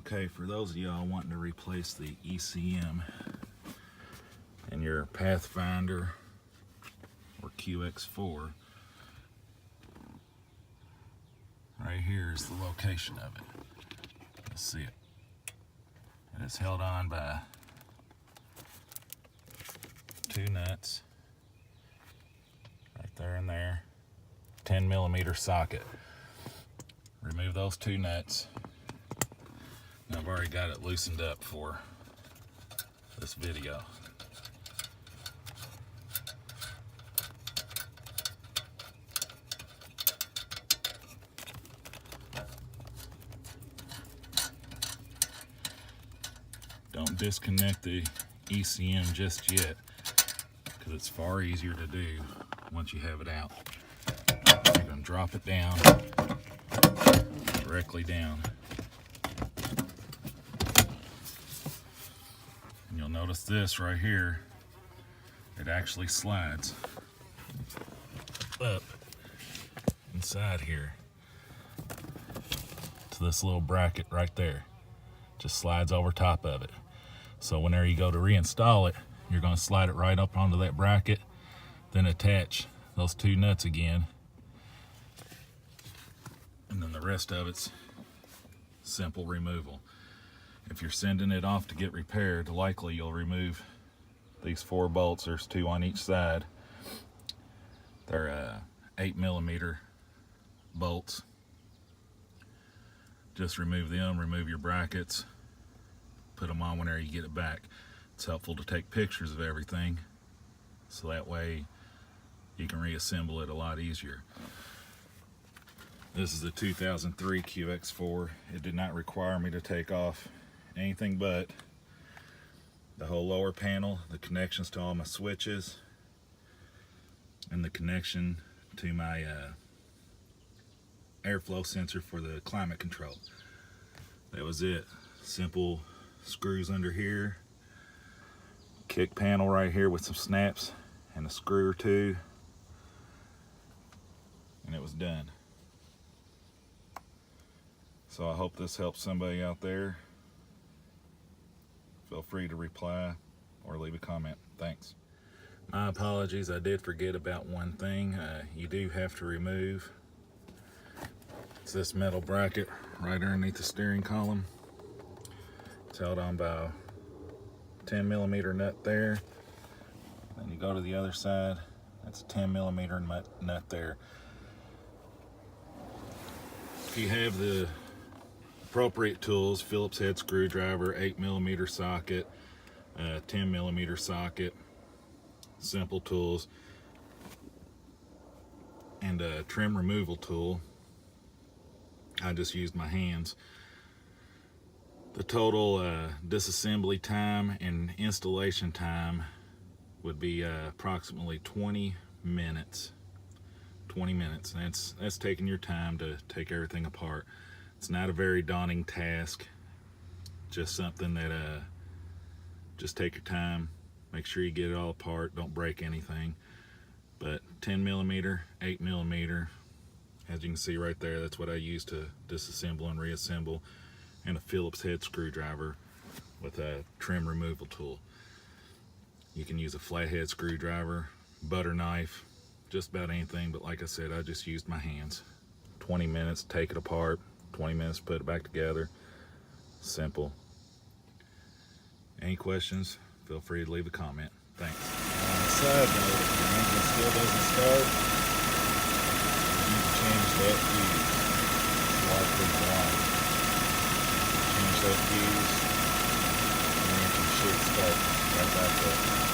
Okay, for those of y'all wanting to replace the ECM in your Pathfinder or QX4, right here is the location of it. Let's see it. And it's held on by 2 nuts, right there and there, 10mm socket. Remove those 2 nuts. Now I've already got it loosened up for this video. Don't disconnect the ECM just yet, because it's far easier to do once you have it out. You're going to drop it down, directly down. And you'll notice this right here, it actually slides up inside here to this little bracket right there. Just slides over top of it. So whenever you go to reinstall it, you're going to slide it right up onto that bracket, then attach those 2 nuts again, and then the rest of it's simple removal. If you're sending it off to get repaired, likely you'll remove these 4 bolts. There's 2 on each side. They're 8mm bolts. Just remove them, remove your brackets, put them on whenever you get it back. It's helpful to take pictures of everything, so that way you can reassemble it a lot easier. This is a 2003 QX4. It did not require me to take off anything but the whole lower panel, the connections to all my switches, and the connection to my airflow sensor for the climate control. That was it. Simple screws under here, kick panel right here with some snaps and a screw or 2, and it was done. So I hope this helps somebody out there. Feel free to reply or leave a comment. Thanks. My apologies, I did forget about one thing. You do have to remove, it's this metal bracket right underneath the steering column. It's held on by a 10mm nut there. Then you go to the other side, that's a 10mm nut there. If you have the appropriate tools, Phillips head screwdriver, 8mm socket, 10mm socket, simple tools, and a trim removal tool, I just used my hands. The total disassembly time and installation time would be approximately 20 minutes. 20 minutes. That's taking your time to take everything apart. It's not a very daunting task. Just something that just take your time. Make sure you get it all apart. Don't break anything. But 10mm, 8mm, as you can see right there, that's what I use to disassemble and reassemble. And a Phillips head screwdriver with a trim removal tool. You can use a flathead screwdriver, butter knife, just about anything, but like I said, I just used my hands. 20 minutes, take it apart, 20 minutes, put it back together. Simple. Any questions, feel free to leave a comment. Thanks. On a side note, if your engine still doesn't start, you need to change that fuse. It's likely blind. Change that fuse, and your engine should start right back up.